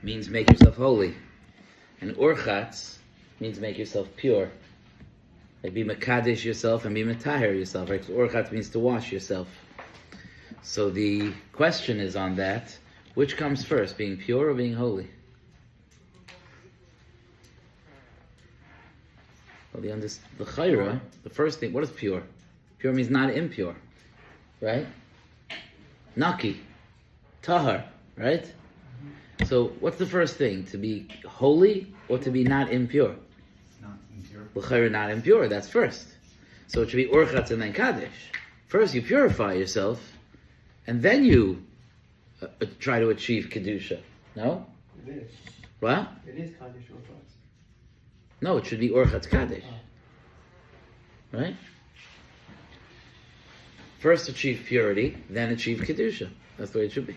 means make yourself holy. And urchatz means make yourself pure. Like be mekadesh yourself and be metaher yourself. Right? Urchatz means to wash yourself. So the question is on that, which comes first, being pure or being holy? Well, the chayra, the first thing, what is pure? Pure means not impure, right? Naki, tahar, right? So what's the first thing? To be holy or to be not impure? Not impure. L'chayra, not impure, that's first. So it should be urchatz and then kaddish. First you purify yourself, and then you try to achieve kedusha. No? It is. What? It is Kaddish Orthodox. No, it should be urchatz kaddish. Right? First achieve purity, then achieve kedusha. That's the way it should be.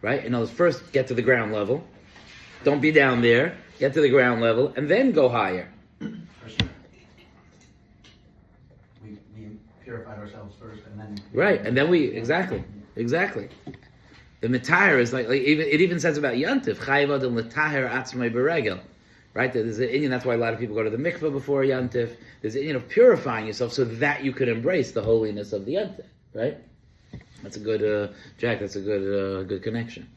Right? In other words, first get to the ground level. Don't be down there. Get to the ground level, and then go higher. We purified ourselves first, and then... Right, and then exactly. The metaher is like it even says about yantif, chayiv adam l'taher atzmai beregel. Right? There's an Indian, that's why a lot of people go to the mikveh before yantif. There's an Indian of purifying yourself so that you could embrace the holiness of the yantif. Right? That's a good, Jack, that's a good connection.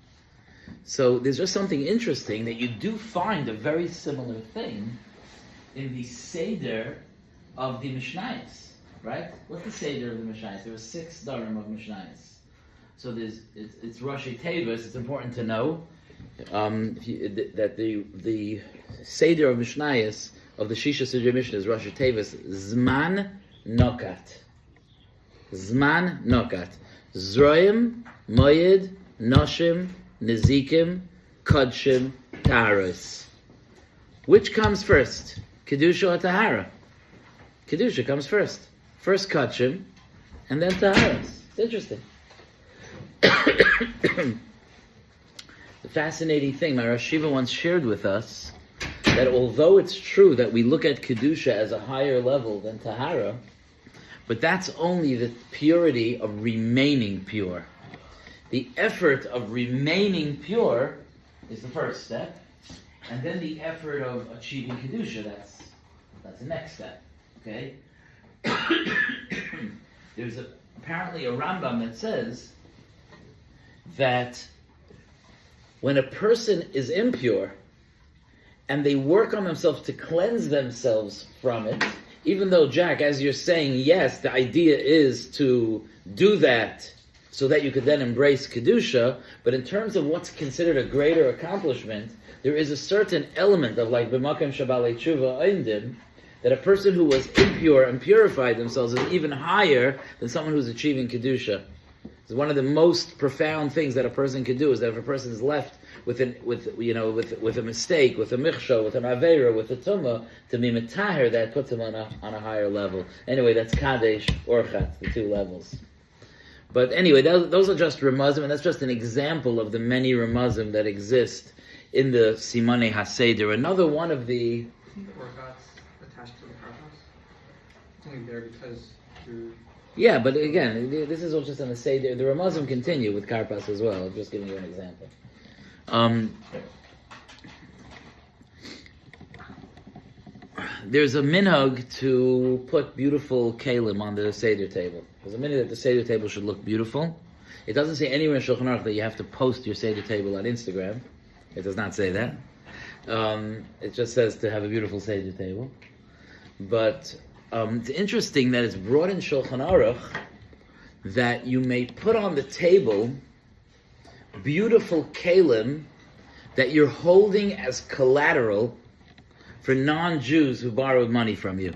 So there's just something interesting that you do find a very similar thing in the Seder of the Mishnayos, right? What's the Seder of the Mishnayos? There were 6 Darim of Mishnayos. So it's Rashi Tevis. It's important to know that the Seder of Mishnayos of the Shisha Sidrei Mishnah is Rashi Tevis Zman Nokat. Zman Nokat. Zroim, Moyed, Noshim, Nezikim, Kodshim, Taharos. Which comes first? Kedusha or Tahara? Kedusha comes first. First Kodshim, and then Taharos. It's interesting. The fascinating thing, my Rosh Yeshiva once shared with us, that although it's true that we look at Kedusha as a higher level than Tahara, but that's only the purity of remaining pure. The effort of remaining pure is the first step, and then the effort of achieving Kedusha, that's the next step. Okay? There's apparently a Rambam that says that when a person is impure and they work on themselves to cleanse themselves from it, even though, Jack, as you're saying, yes, the idea is to do that so that you could then embrace Kedusha, but in terms of what's considered a greater accomplishment, there is a certain element of like b'makom shabalei tshuva oindim, that a person who was impure and purified themselves is even higher than someone who's achieving Kedusha. It's one of the most profound things that a person can do is that if a person is left with a mistake, with a michsho, with an avera, with a tumah, to be metaher, that puts him on a higher level. Anyway, that's kadesh or chatz, the 2 levels. But anyway, those are just ramazim, and that's just an example of the many ramazim that exist in the Simanei HaSeder. Another one of the... Isn't the orchats attached to the karpas? It's only there because you're... Yeah, but again, this is all just an Seder. The ramazim continue with karpas as well. I'm just giving you an example. There's a minhag to put beautiful kalim on the Seder table. There's a minhag that the Seder table should look beautiful. It doesn't say anywhere in Shulchan Aruch that you have to post your Seder table on Instagram. It does not say that. It just says to have a beautiful Seder table. But it's interesting that it's brought in Shulchan Aruch that you may put on the table beautiful kalim that you're holding as collateral for non-Jews who borrowed money from you.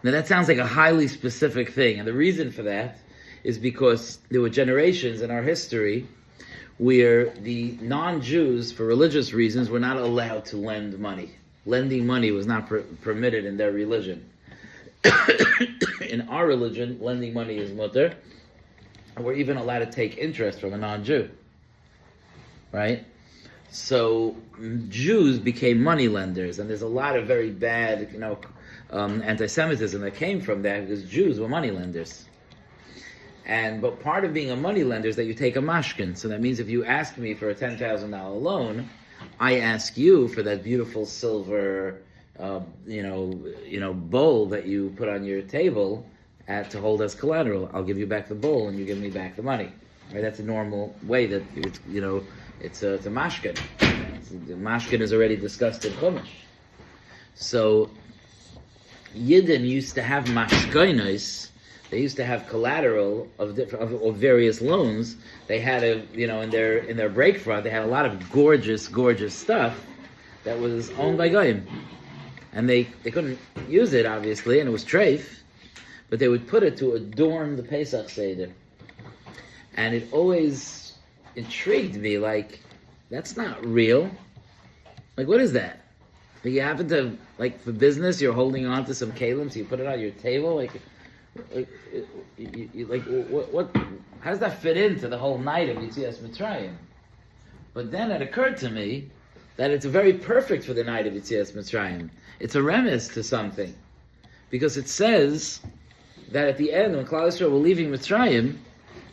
Now that sounds like a highly specific thing, and the reason for that is because there were generations in our history where the non-Jews, for religious reasons, were not allowed to lend money. Lending money was not permitted in their religion. In our religion, lending money is mutter, and we're even allowed to take interest from a non-Jew. Right? So Jews became money lenders, and there's a lot of very bad, anti-Semitism that came from that because Jews were money lenders. But part of being a money lender is that you take a mashkin. So that means if you ask me for a $10,000 loan, I ask you for that beautiful silver, bowl that you put on your table to hold as collateral. I'll give you back the bowl, and you give me back the money. Right? That's a normal way that it's a mashkin. The mashkin is already discussed in Chumash. So Yidden used to have mashkonos. They used to have collateral of various loans. They had in their break front, they had a lot of gorgeous stuff that was owned by goyim, and they couldn't use it obviously, and it was treif, but they would put it to adorn the Pesach Seder, and it always intrigued me. Like, that's not real. Like, what is that? Like, you happen to, like, for business, you're holding on to some kalim, so you put it on your table, what? How does that fit into the whole night of Yitzias Mitzrayim? But then it occurred to me that it's very perfect for the night of Yitzias Mitzrayim. It's a remiss to something, because it says that at the end, when Klal Yisrael were leaving Mitzrayim,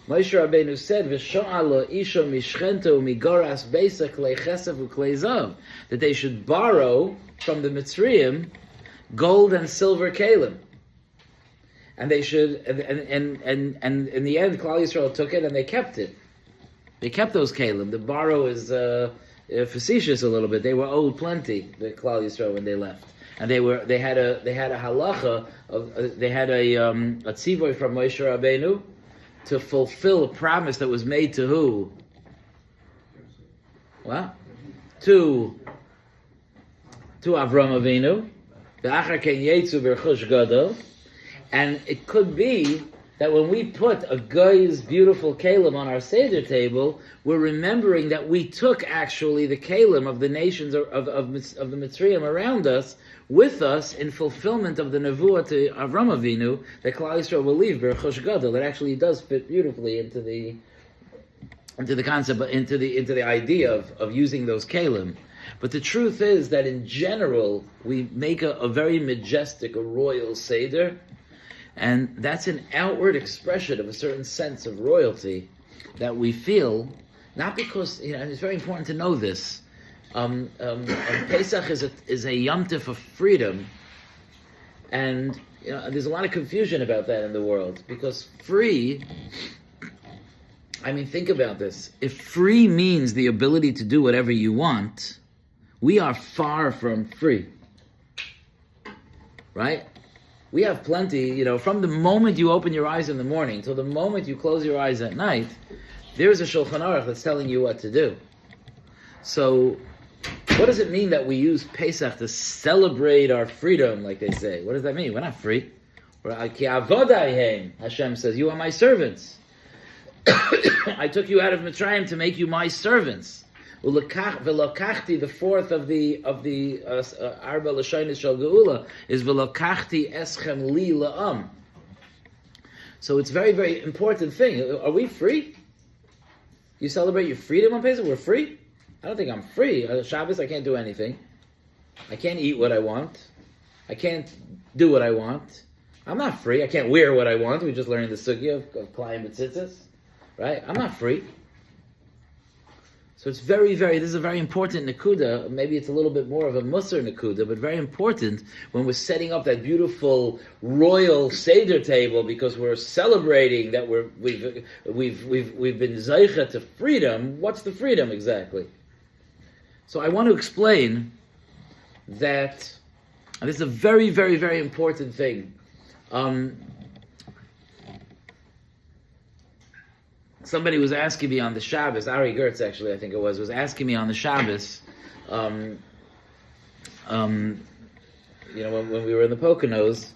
Moshe Rabbeinu said, "V'sho'alo isha mishchento migoras beisa klei chesef u'klei zav," that they should borrow from the Mitzrayim gold and silver kalim. And they should, and in the end, Klal Yisrael took it and they kept it. They kept those kalim. The borrow is facetious a little bit. They were owed plenty, the Klal Yisrael, when they left, and they had a halacha they had a tzivoy from Moshe Rabbeinu to fulfill a promise that was made to who? What? To Avram Avinu. V'achar ken yetzu b'rechush gadol. And it could be that when we put a guy's beautiful kalim on our Seder table, we're remembering that we took actually the kalim of the nations of the Mitzrayim around us with us in fulfillment of the nevuah to Avram Avinu that Klal Yisrael will leave b'rechush gadol. It actually does fit beautifully into the concept, into the idea of using those kalim. But the truth is that in general we make a very majestic, a royal Seder. And that's an outward expression of a certain sense of royalty that we feel, not because, and it's very important to know this. Pesach is a Yom Tov of freedom, and there's a lot of confusion about that in the world, because free, think about this. If free means the ability to do whatever you want, we are far from free, right? We have plenty, from the moment you open your eyes in the morning till the moment you close your eyes at night, there's a Shulchan Aruch that's telling you what to do. So, what does it mean that we use Pesach to celebrate our freedom, like they say? What does that mean? We're not free. Hashem says, you are my servants. I took you out of Mitzrayim to make you my servants. V'lokachti, the fourth of the Arba Lashonos Shel Geula is v'lokachti eschem li la'am. So it's a very, very important thing. Are we free? You celebrate your freedom on Pesach? We're free? I don't think I'm free. On Shabbos, I can't do anything. I can't eat what I want. I can't do what I want. I'm not free. I can't wear what I want. We just learned the sugya of Klayim B'tzitzis. Right? I'm not free. So it's this is a very important Nakuda. Maybe it's a little bit more of a Musar Nakuda, but very important when we're setting up that beautiful royal Seder table, because we're celebrating that we've been Zaycha to freedom. What's the freedom exactly? So I want to explain that, and this is a very, very, very important thing. Somebody was asking me on the Shabbos, Ari Gertz actually, I think it was asking me on the Shabbos, when we were in the Poconos,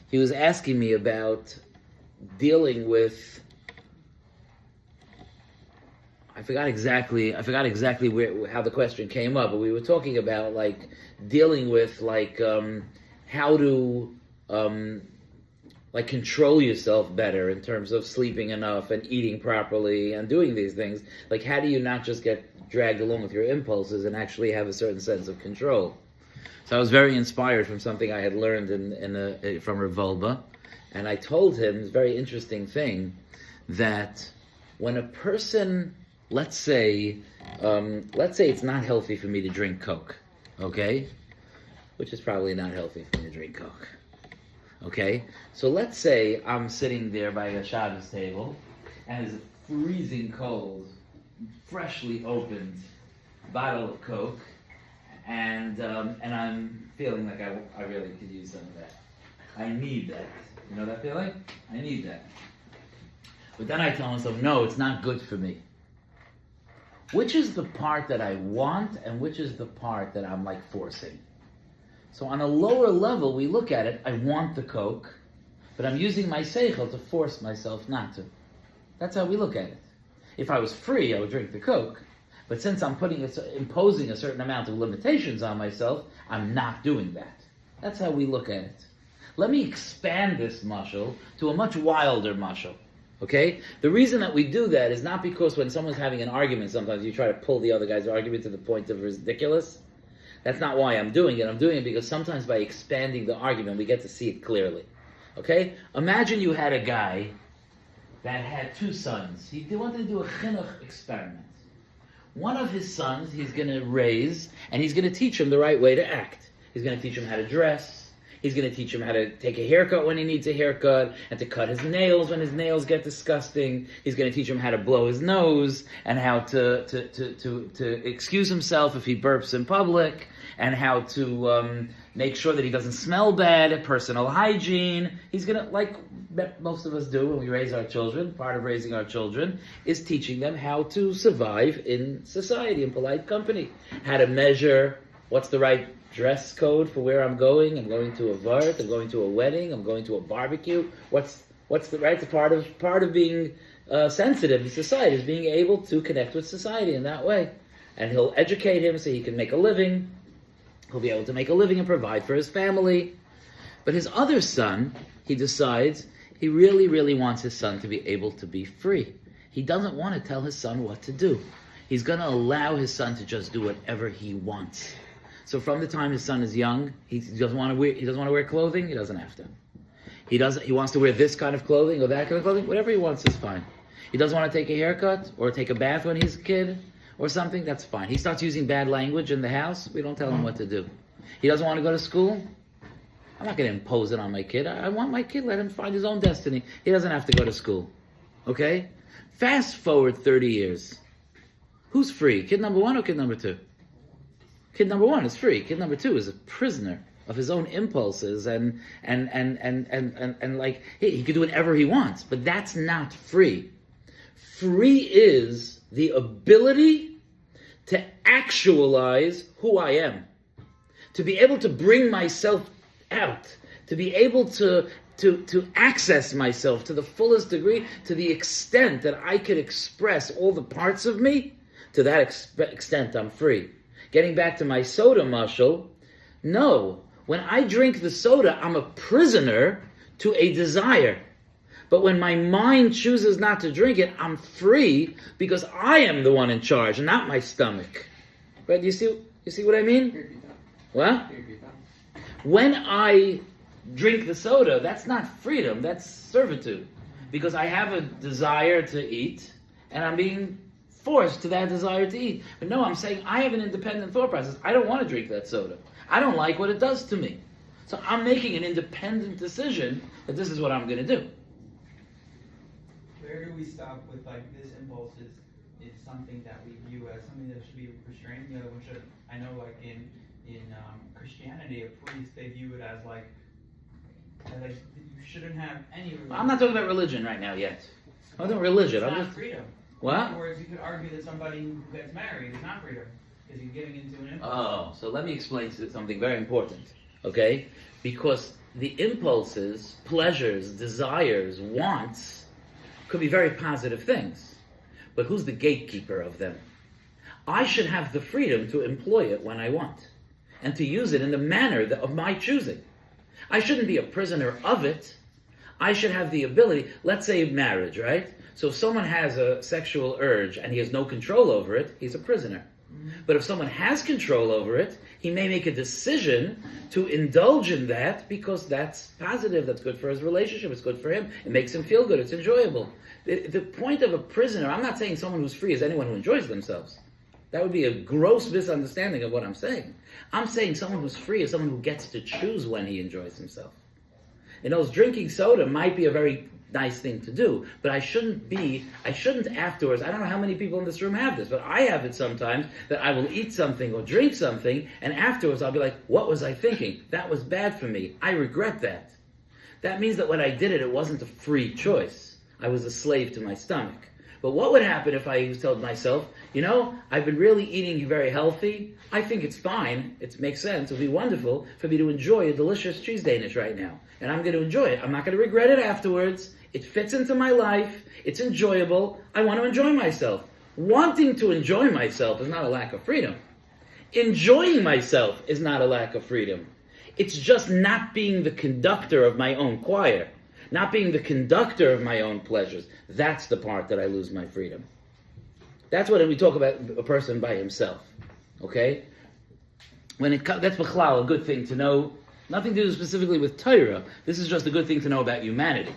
he was asking me about dealing with, I forgot exactly how the question came up, but we were talking about dealing with how to control yourself better in terms of sleeping enough and eating properly and doing these things. How do you not just get dragged along with your impulses and actually have a certain sense of control? So I was very inspired from something I had learned from Revolba, and I told him this very interesting thing, that when a person, let's say it's not healthy for me to drink Coke, okay? Which is probably not healthy for me to drink Coke. Okay? So let's say I'm sitting there by a Shabbos table, and there's a freezing cold, freshly opened bottle of Coke, and I'm feeling like I really could use some of that. I need that. You know that feeling? I need that. But then I tell myself, no, it's not good for me. Which is the part that I want, and which is the part that I'm like forcing? So on a lower level, we look at it, I want the Coke, but I'm using my seichel to force myself not to. That's how we look at it. If I was free, I would drink the Coke. But since I'm imposing a certain amount of limitations on myself, I'm not doing that. That's how we look at it. Let me expand this mashal to a much wilder mashal. Okay? The reason that we do that is not because when someone's having an argument, sometimes you try to pull the other guy's argument to the point of ridiculous. That's not why I'm doing it. I'm doing it because sometimes by expanding the argument, we get to see it clearly. Okay? Imagine you had a guy that had two sons. He wanted to do a chinuch experiment. One of his sons he's going to raise, and he's going to teach him the right way to act. He's going to teach him how to dress. He's going to teach him how to take a haircut when he needs a haircut, and to cut his nails when his nails get disgusting. He's going to teach him how to blow his nose, and how to excuse himself if he burps in public, and how to make sure that he doesn't smell bad, personal hygiene. He's going to, like most of us do when we raise our children, part of raising our children is teaching them how to survive in society, in polite company. How to measure what's the right dress code for where I'm going. I'm going to a vart, I'm going to a wedding, I'm going to a barbecue. What's the right? It's part of being sensitive in society is being able to connect with society in that way. And he'll educate him so he can make a living. He'll be able to make a living and provide for his family. But his other son, he decides he really, really wants his son to be able to be free. He doesn't want to tell his son what to do. He's going to allow his son to just do whatever he wants. So from the time his son is young, he doesn't want to wear clothing. He doesn't have to. He wants to wear this kind of clothing or that kind of clothing. Whatever he wants is fine. He doesn't want to take a haircut or take a bath when he's a kid or something. That's fine. He starts using bad language in the house. We don't tell him what to do. He doesn't want to go to school. I'm not going to impose it on my kid. I want my kid, let him find his own destiny. He doesn't have to go to school. Okay? Fast forward 30 years. Who's free? Kid number one or kid number two? Kid number one is free. Kid number two is a prisoner of his own impulses and like he can do whatever he wants. But that's not free. Free is the ability to actualize who I am. To be able to bring myself out, to be able to access myself to the fullest degree, to the extent that I could express all the parts of me, to that extent I'm free. Getting back to my soda mashal, no, when I drink the soda, I'm a prisoner to a desire. But when my mind chooses not to drink it, I'm free because I am the one in charge, not my stomach. Right? You see what I mean? What? When I drink the soda, that's not freedom, that's servitude. Because I have a desire to eat, and I'm being forced to that desire to eat. But no, I'm saying I have an independent thought process. I don't want to drink that soda. I don't like what it does to me. So I'm making an independent decision that this is what I'm going to do. Where do we stop with like this impulse is something that we view as something that should be restrained? The other one should. I know like in Christianity, a priest, they view it as like you shouldn't have any religion. I'm not talking about religion right now yet. I'm talking about religion. It's I'm not just freedom. What? In other words, you could argue that somebody who gets married is not freedom because he's giving into an impulse. Oh, so let me explain something very important, okay? Because the impulses, pleasures, desires, wants could be very positive things. But who's the gatekeeper of them? I should have the freedom to employ it when I want and to use it in the manner of my choosing. I shouldn't be a prisoner of it. I should have the ability, let's say marriage, right? So if someone has a sexual urge and he has no control over it, he's a prisoner. But if someone has control over it, he may make a decision to indulge in that because that's positive, that's good for his relationship, it's good for him, it makes him feel good, it's enjoyable. The point of a prisoner, I'm not saying someone who's free is anyone who enjoys themselves. That would be a gross misunderstanding of what I'm saying. I'm saying someone who's free is someone who gets to choose when he enjoys himself. You know, drinking soda might be a very nice thing to do, but I shouldn't afterwards, I don't know how many people in this room have this, but I have it sometimes, that I will eat something or drink something, and afterwards I'll be like, what was I thinking? That was bad for me. I regret that. That means that when I did it, it wasn't a free choice. I was a slave to my stomach. But what would happen if I told myself, you know, I've been really eating very healthy. I think it's fine. It makes sense. It would be wonderful for me to enjoy a delicious cheese Danish right now. And I'm going to enjoy it. I'm not going to regret it afterwards. It fits into my life. It's enjoyable. I want to enjoy myself. Wanting to enjoy myself is not a lack of freedom. Enjoying myself is not a lack of freedom. It's just not being the conductor of my own choir. Not being the conductor of my own pleasures. That's the part that I lose my freedom. That's when we talk about a person by himself. Okay? That's b'chlal, a good thing to know. Nothing to do specifically with Torah. This is just a good thing to know about humanity.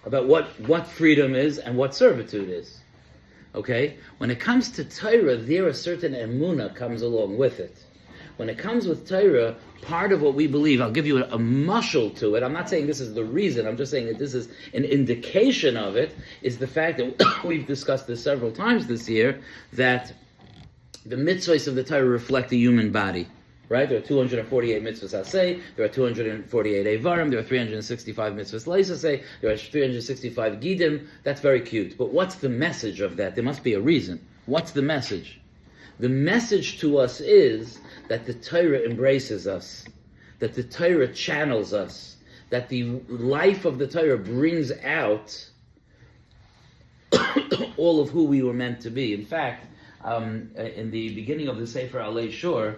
About what freedom is and what servitude is. Okay? When it comes to Torah, there a certain emunah comes along with it. When it comes with Torah, part of what we believe, I'll give you a mushal to it. I'm not saying this is the reason, I'm just saying that this is an indication of it, is the fact that we've discussed this several times this year, that the mitzvahs of the Torah reflect the human body. Right? There are 248 mitzvahs aseh, there are 248 avarim, there are 365 mitzvahs leisaseh, there are 365 gidim. That's very cute. But what's the message of that? There must be a reason. What's the message? The message to us is that the Torah embraces us, that the Torah channels us, that the life of the Torah brings out all of who we were meant to be. In fact, in the beginning of the Sefer Alei Shor,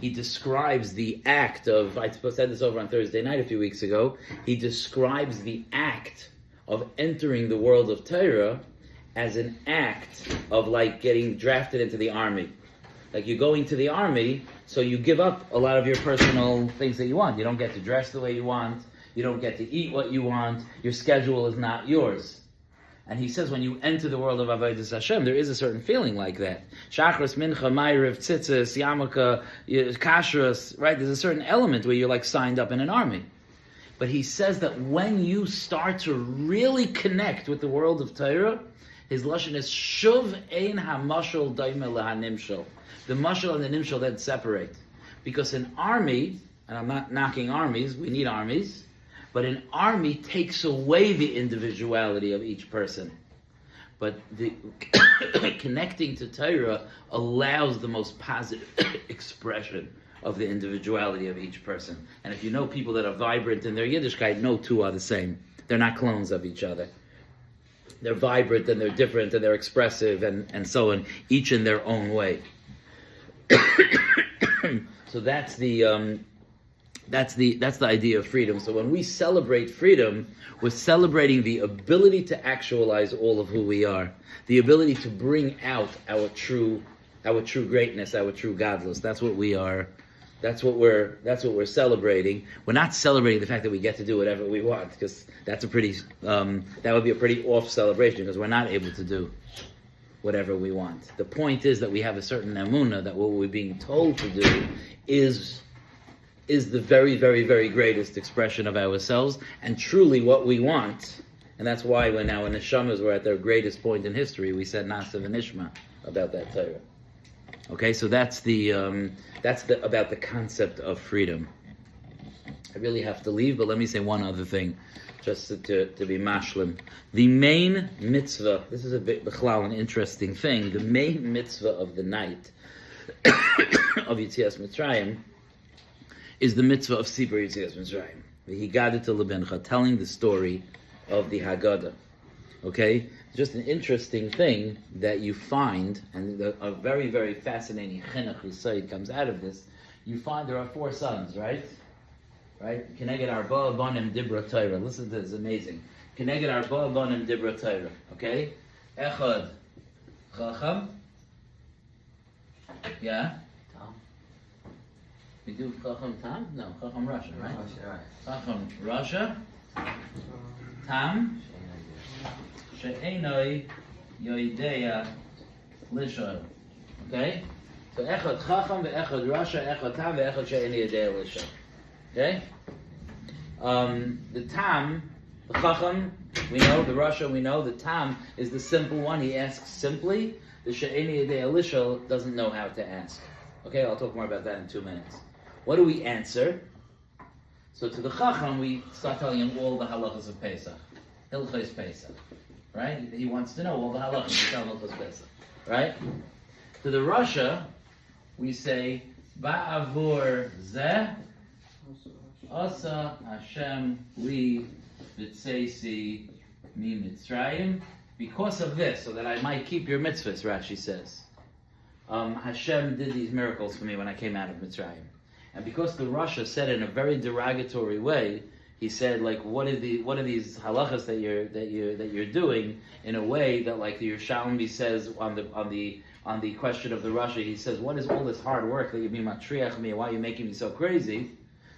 he describes the act of, I said this over on Thursday night a few weeks ago, he describes the act of entering the world of Torah as an act of like getting drafted into the army. Like you're going to the army, so you give up a lot of your personal things that you want. You don't get to dress the way you want. You don't get to eat what you want. Your schedule is not yours. And he says when you enter the world of Avodas Hashem, there is a certain feeling like that. Shachris, Mincha, Ma'ariv, Tzitzis, Yarmulke, Kashrus, right? There's a certain element where you're like signed up in an army. But he says that when you start to really connect with the world of Torah, his lashon is Shuv Ein HaMashal Daimeh LaHanimshal. The mashal and the nimshal then separate. Because an army, and I'm not knocking armies, we need armies, but an army takes away the individuality of each person. But the connecting to Torah allows the most positive expression of the individuality of each person. And if you know people that are vibrant in their Yiddishkeit, no two are the same. They're not clones of each other. They're vibrant and they're different and they're expressive and so on, each in their own way. So that's the idea of freedom. So when we celebrate freedom, we're celebrating the ability to actualize all of who we are, the ability to bring out our true greatness, our true godless. That's what we are. That's what we're celebrating. We're not celebrating the fact that we get to do whatever we want, because that's a pretty that would be a pretty off celebration, because we're not able to do whatever we want. The point is that we have a certain emunah that what we're being told to do is the very, very, very greatest expression of ourselves, and truly what we want. And that's why when our neshamas were at their greatest point in history, we said Nasa v'nishma about that Torah. Okay, so that's about the concept of freedom. I really have to leave, but let me say one other thing, just to be mashlim. The main mitzvah, this is a bit b'chlal, an interesting thing, the main mitzvah of the night of Yetzias Mitzrayim is the mitzvah of Sipur Yetzias Mitzrayim. The Hagada to Lebencha, telling the story of the Hagada. Okay? Just an interesting thing that you find, and a very, very fascinating chinuch yesod comes out of this. You find there are 4 sons, right? Right? Keneged arba banim dibra Torah. Listen to this, it's amazing. Keneged arba banim dibra Torah. Okay? Echad chacham. Yeah? Tom? We do chacham tam? No, chacham Russia, right? Right. Chacham Russia. Tam. She'enoi yoidea lishon. Okay? So echad chacham ve'echad Russia, echad tam ve'echad she'enoi yoidea lishon. Okay? The tam, the chacham, we know, the Russia, we know, the tam is the simple one, he asks simply. The she'eni yedei Elisha doesn't know how to ask. Okay, I'll talk more about that in 2 minutes. What do we answer? So to the chacham, we start telling him all the halachas of Pesach. Hilchos Pesach. Right? He wants to know all the halachas. We tell him Hilchos Pesach. Right? To the Russia, we say, Ba'avur zeh, Asa Hashem li v'tseisi mi Mitzrayim. Because of this, so that I might keep your mitzvahs, Rashi says. Hashem did these miracles for me when I came out of Mitzrayim. And because the Rasha said in a very derogatory way, he said, like, what are these halachas that you're doing, in a way that, like, the Yerushalmi says on the question of the Rasha, he says, what is all this hard work that you be matriach me? Why are you making me so crazy?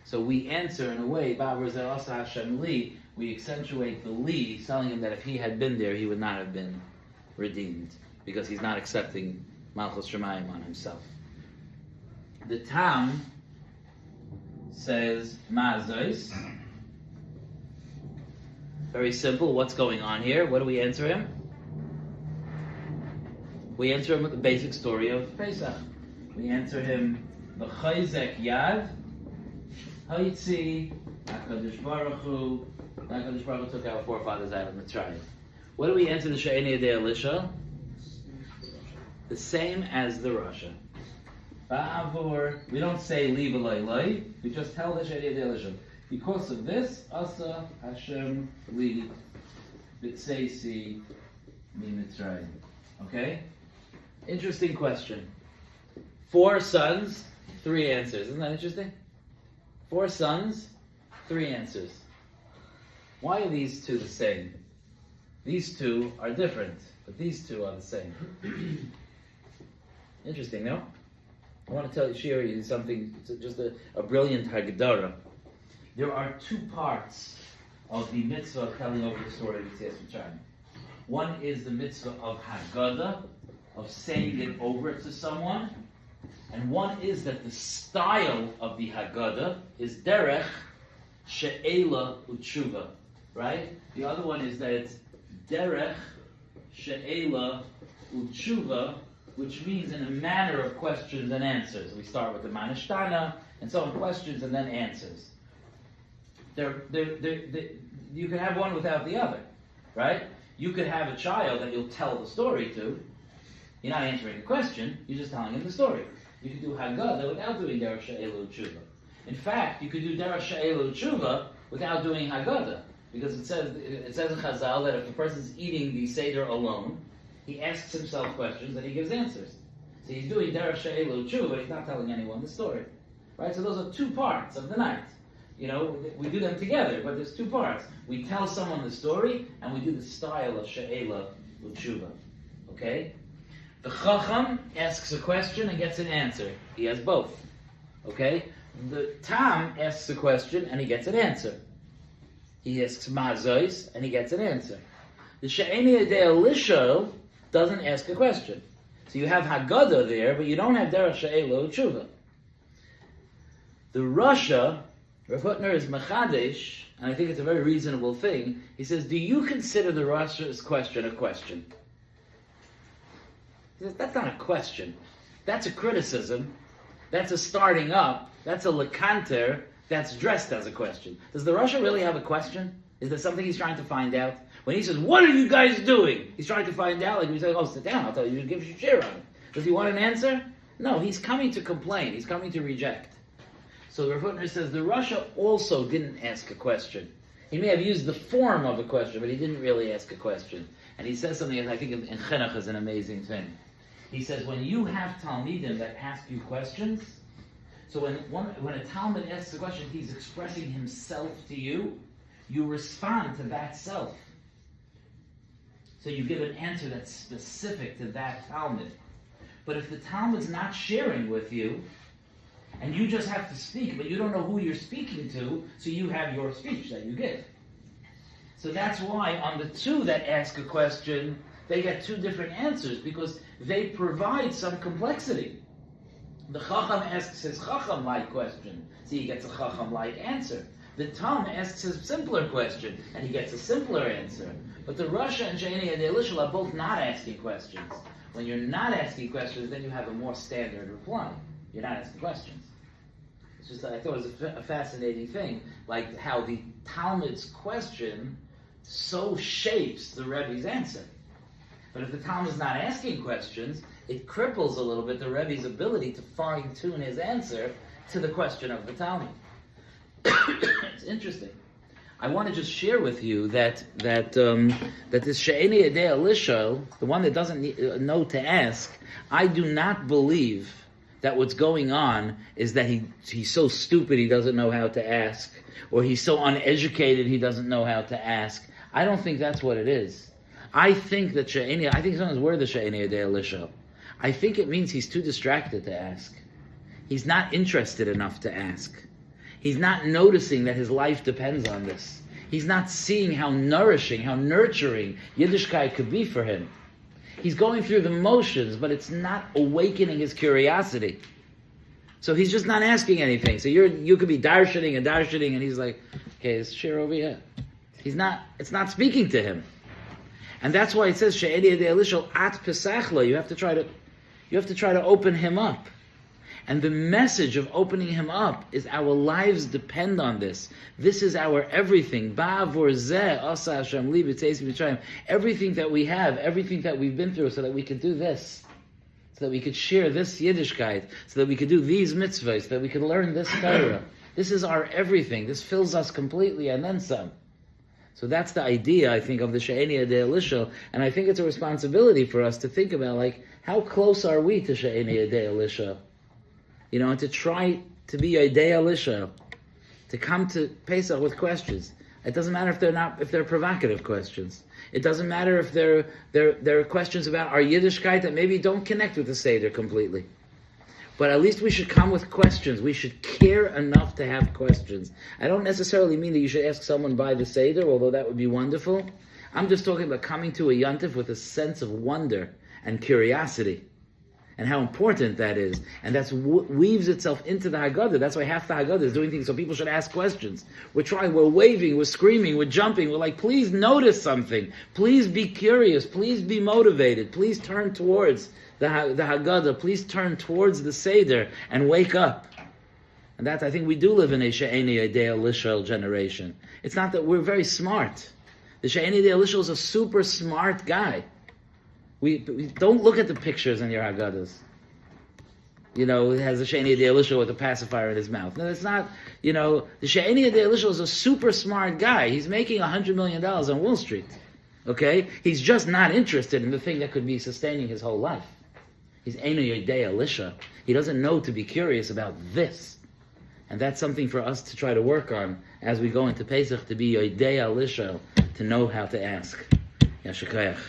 So we answer in a way, Hashem li. We accentuate the li, telling him that if he had been there, he would not have been redeemed, because he's not accepting Malchus Shemayim on himself. The Tam says Ma'azos. Very simple. What's going on here? What do we answer him? We answer him with the basic story of Pesach. We answer him B'chayzek Yad Hayitzi HaKadosh Baruch Hu. HaKadosh Baruch Hu took our forefathers out of Mitzrayim. What do we answer the She'eni Yedei Elisha? The same as the Rasha. Ba'avur, we don't say leave alay, we just tell the She'eni Yedei Elisha. Because of this, Asa Hashem li b'tseisi mi Mitzrayim. Okay? Interesting question. 4 sons, 3 answers. Isn't that interesting? 4 sons, 3 answers. Why are these 2 the same? These 2 are different, but these 2 are the same. Interesting, no? I want to share you something, just a brilliant Hagada. There are 2 parts of the mitzvah of telling over the story of Yetzias Mitzrayim. One is the mitzvah of Hagada, of saying it over to someone, and one is that the style of the Haggadah is derech she'ela u'tshuva, right? The other one is that it's derech she'ela u'tshuva, which means in a manner of questions and answers. We start with the manishtana, and so on, questions and then answers. You can have one without the other, right? You could have a child that you'll tell the story to. You're not answering a question, you're just telling him the story. You could do Haggadah without doing Derech She'elu Tshuva. In fact, you could do Derech She'elu Tshuva without doing Haggadah. Because it says in Chazal that if a person's eating the Seder alone, he asks himself questions and he gives answers. So he's doing Derech She'elu Tshuva, he's not telling anyone the story. Right? So those are 2 parts of the night. You know, we do them together, but there's 2 parts. We tell someone the story, and we do the style of She'ela Tshuva. Okay? The Chacham asks a question and gets an answer. He has both. Okay? The Tam asks a question and he gets an answer. He asks Ma'azos and he gets an answer. The She'eni Yedei Elisha doesn't ask a question. So you have Haggadah there, but you don't have Derech She'ela Tshuva. The Rasha, Rav Hutner is Machadesh, and I think it's a very reasonable thing. He says, do you consider the Rasha's question a question? He says, that's not a question. That's a criticism. That's a starting up. That's a lekanter. That's dressed as a question. Does the Rasha really have a question? Is there something he's trying to find out? When he says, what are you guys doing? He's trying to find out. Like we say, oh, sit down, I'll tell you, give you shir on. Does he want an answer? No, he's coming to complain. He's coming to reject. So Rav Hutner says the Rasha also didn't ask a question. He may have used the form of a question, but he didn't really ask a question. And he says something that I think in Chinuch is an amazing thing. He says, when you have Talmidim that ask you questions, so when a Talmud asks a question, he's expressing himself to you, you respond to that self. So you give an answer that's specific to that Talmud. But if the Talmud's not sharing with you, and you just have to speak, but you don't know who you're speaking to, so you have your speech that you give. So that's why on the two that ask a question, they get two different answers, because they provide some complexity. The Chacham asks his Chacham-like question, so he gets a Chacham-like answer. The Tam asks a simpler question, and he gets a simpler answer. But the Rasha and She'eni and Elishal are both not asking questions. When you're not asking questions, then you have a more standard reply. You're not asking questions. It's just, I thought it was a fascinating thing, like how the Talmud's question so shapes the Rebbe's answer. But if the Talmud is not asking questions, it cripples a little bit the Rebbe's ability to fine-tune his answer to the question of the Talmud. It's interesting. I want to just share with you that this She'eni Yedei Elishal, the one that doesn't know to ask, I do not believe that what's going on is that he's so stupid he doesn't know how to ask, or he's so uneducated he doesn't know how to ask. I don't think that's what it is. I think sometimes we're the She'eni Yedei Elishal. I think it means he's too distracted to ask. He's not interested enough to ask. He's not noticing that his life depends on this. He's not seeing how nourishing, how nurturing Yiddishkeit could be for him. He's going through the motions, but it's not awakening his curiosity. So he's just not asking anything. So you could be darshaning, and he's like, okay, it's share over here. It's not speaking to him. And that's why it says, She'eni Yedei Elishal at Pesachla. You have to try to open him up. And the message of opening him up is our lives depend on this. This is our everything. Everything that we have, everything that we've been through, so that we could do this. So that we could share this Yiddishkeit. So that we could do these mitzvahs. So that we could learn this Torah. This is our everything. This fills us completely and then some. So that's the idea, I think, of the She'eni Yedei Elishal. And I think it's a responsibility for us to think about, like, how close are we to She'eni Yedei Elishal? And to try to be Yedei Elishal, to come to Pesach with questions. It doesn't matter if they're provocative questions. It doesn't matter if they're questions about our Yiddishkeit that maybe don't connect with the Seder completely. But at least we should come with questions. We should care enough to have questions. I don't necessarily mean that you should ask someone by the Seder, although that would be wonderful. I'm just talking about coming to a Yontif with a sense of wonder and curiosity, and how important that is. And that weaves itself into the Hagada. That's why half the Hagada is doing things so people should ask questions. We're waving, we're screaming, we're jumping. We're like, please notice something. Please be curious. Please be motivated. Please turn towards the Haggadah. Please turn towards the Seder and wake up. And that, I think we do live in a She'eni Yedei Elishal generation. It's not that we're very smart. The She'eni Yedei Elishal is a super smart guy. We don't look at the pictures in your Haggadahs. It has a She'eni Yedei Elishal with a pacifier in his mouth. No, it's not. The She'eni Yedei Elishal is a super smart guy. He's making $100 million on Wall Street. Okay? He's just not interested in the thing that could be sustaining his whole life. He's Eino Yedei Elishal. He doesn't know to be curious about this. And that's something for us to try to work on as we go into Pesach, to be Yedei Elishal, to know how to ask. Yashikayach.